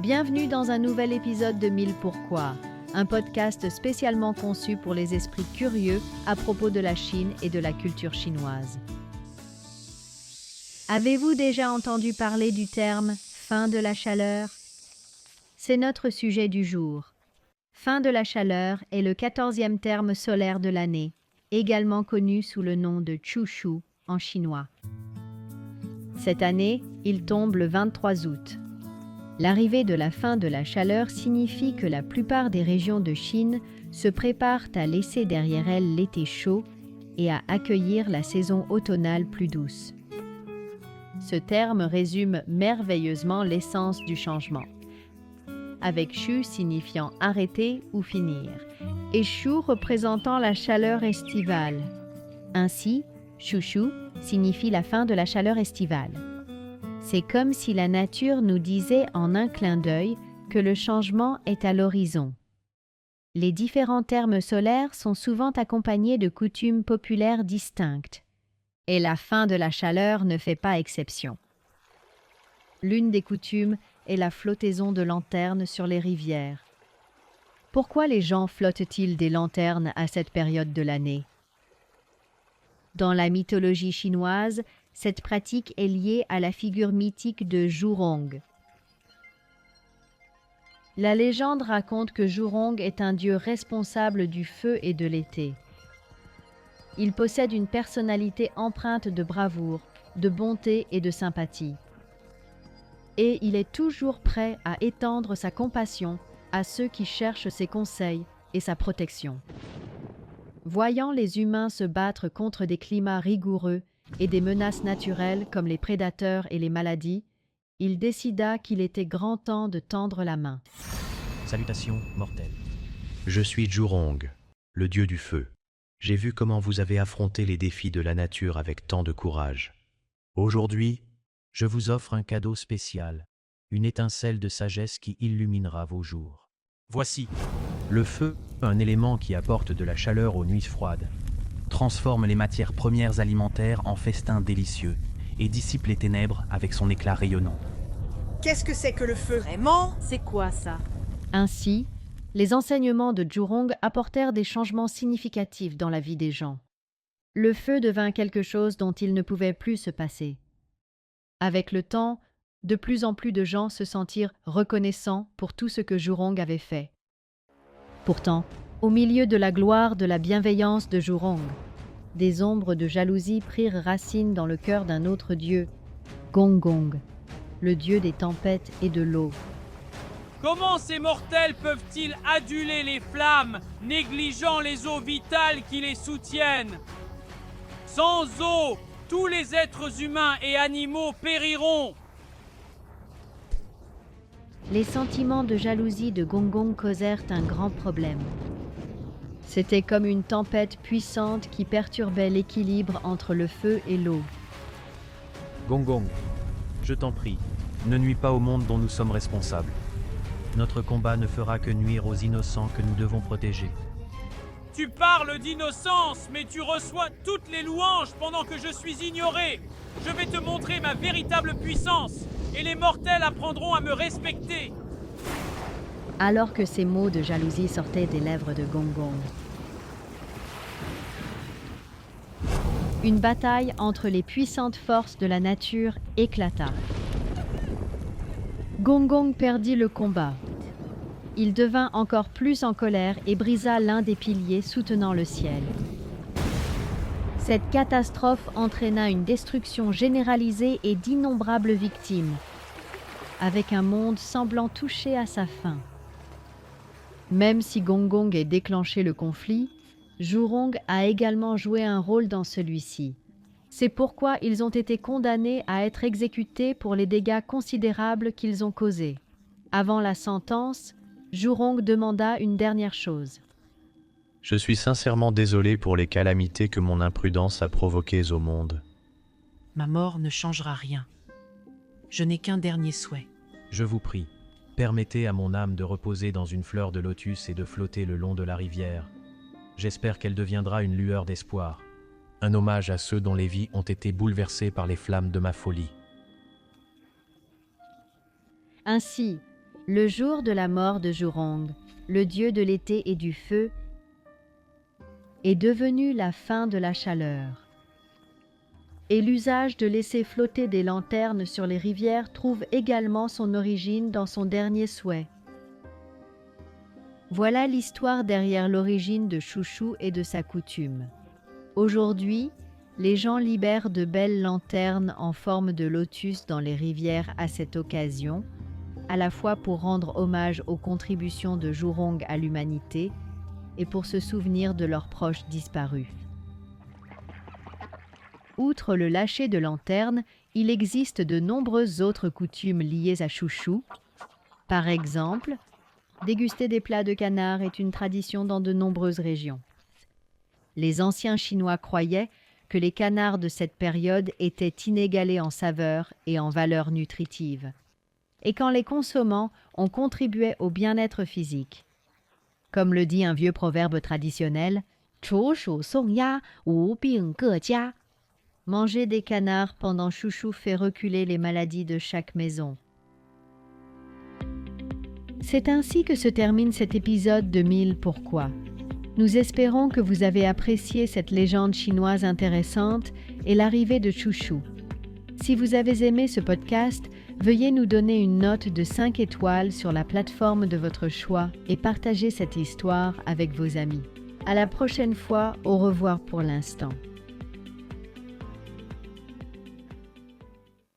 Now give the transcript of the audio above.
Bienvenue dans un nouvel épisode de 1000 pourquoi, un podcast spécialement conçu pour les esprits curieux à propos de la Chine et de la culture chinoise. Avez-vous déjà entendu parler du terme « fin de la chaleur » ? C'est notre sujet du jour. Fin de la chaleur est le 14e terme solaire de l'année, également connu sous le nom de Chushu en chinois. Cette année, il tombe le 23 août. L'arrivée de la fin de la chaleur signifie que la plupart des régions de Chine se préparent à laisser derrière elles l'été chaud et à accueillir la saison automnale plus douce. Ce terme résume merveilleusement l'essence du changement, avec Shu signifiant arrêter ou finir, et Shu représentant la chaleur estivale. Ainsi, Chushu signifie la fin de la chaleur estivale. C'est comme si la nature nous disait en un clin d'œil que le changement est à l'horizon. Les différents termes solaires sont souvent accompagnés de coutumes populaires distinctes, et la fin de la chaleur ne fait pas exception. L'une des coutumes est la flottaison de lanternes sur les rivières. Pourquoi les gens flottent-ils des lanternes à cette période de l'année ? Dans la mythologie chinoise, cette pratique est liée à la figure mythique de Zhurong. La légende raconte que Zhurong est un dieu responsable du feu et de l'été. Il possède une personnalité empreinte de bravoure, de bonté et de sympathie. Et il est toujours prêt à étendre sa compassion à ceux qui cherchent ses conseils et sa protection. Voyant les humains se battre contre des climats rigoureux et des menaces naturelles comme les prédateurs et les maladies, il décida qu'il était grand temps de tendre la main. Salutations mortelles. Je suis Zhurong, le dieu du feu. J'ai vu comment vous avez affronté les défis de la nature avec tant de courage. Aujourd'hui, je vous offre un cadeau spécial, une étincelle de sagesse qui illuminera vos jours. Voici. Le feu, un élément qui apporte de la chaleur aux nuits froides, transforme les matières premières alimentaires en festins délicieux et dissipe les ténèbres avec son éclat rayonnant. Qu'est-ce que c'est que le feu ? Vraiment ? C'est quoi ça ? Ainsi, les enseignements de Zhurong apportèrent des changements significatifs dans la vie des gens. Le feu devint quelque chose dont il ne pouvait plus se passer. Avec le temps, de plus en plus de gens se sentirent reconnaissants pour tout ce que Zhurong avait fait. Pourtant, au milieu de la gloire de la bienveillance de Zhurong, des ombres de jalousie prirent racine dans le cœur d'un autre dieu, Gonggong, le dieu des tempêtes et de l'eau. Comment ces mortels peuvent-ils aduler les flammes, négligeant les eaux vitales qui les soutiennent ? Sans eau, tous les êtres humains et animaux périront. Les sentiments de jalousie de Gonggong causèrent un grand problème. C'était comme une tempête puissante qui perturbait l'équilibre entre le feu et l'eau. Gonggong, je t'en prie, ne nuis pas au monde dont nous sommes responsables. Notre combat ne fera que nuire aux innocents que nous devons protéger. Tu parles d'innocence, mais tu reçois toutes les louanges pendant que je suis ignoré. Je vais te montrer ma véritable puissance, et les mortels apprendront à me respecter. Alors que ces mots de jalousie sortaient des lèvres de Gonggong, une bataille entre les puissantes forces de la nature éclata. Gonggong perdit le combat. Il devint encore plus en colère et brisa l'un des piliers soutenant le ciel. Cette catastrophe entraîna une destruction généralisée et d'innombrables victimes, avec un monde semblant touché à sa fin. Même si Gonggong ait déclenché le conflit, Zhurong a également joué un rôle dans celui-ci. C'est pourquoi ils ont été condamnés à être exécutés pour les dégâts considérables qu'ils ont causés. Avant la sentence, Zhurong demanda une dernière chose. Je suis sincèrement désolé pour les calamités que mon imprudence a provoquées au monde. Ma mort ne changera rien. Je n'ai qu'un dernier souhait. Je vous prie, permettez à mon âme de reposer dans une fleur de lotus et de flotter le long de la rivière. J'espère qu'elle deviendra une lueur d'espoir, un hommage à ceux dont les vies ont été bouleversées par les flammes de ma folie. Ainsi, Le jour de la mort de Jurong, le dieu de l'été et du feu, est devenu la fin de la chaleur. Et l'usage de laisser flotter des lanternes sur les rivières trouve également son origine dans son dernier souhait. Voilà l'histoire derrière l'origine de Chouchou et de sa coutume. Aujourd'hui, les gens libèrent de belles lanternes en forme de lotus dans les rivières à cette occasion, à la fois pour rendre hommage aux contributions de Jurong à l'humanité et pour se souvenir de leurs proches disparus. Outre le lâcher de lanternes, il existe de nombreuses autres coutumes liées à Chouchou. Par exemple, déguster des plats de canard est une tradition dans de nombreuses régions. Les anciens Chinois croyaient que les canards de cette période étaient inégalés en saveur et en valeur nutritive, et qu'en les consommant, on contribuait au bien-être physique. Comme le dit un vieux proverbe traditionnel, « 处暑送鸭，无病各家» Manger des canards pendant Chouchou fait reculer les maladies de chaque maison. C'est ainsi que se termine cet épisode de 1000 Pourquoi. Nous espérons que vous avez apprécié cette légende chinoise intéressante et l'arrivée de Chouchou. Si vous avez aimé ce podcast, veuillez nous donner une note de 5 étoiles sur la plateforme de votre choix et partager cette histoire avec vos amis. À la prochaine fois, au revoir pour l'instant.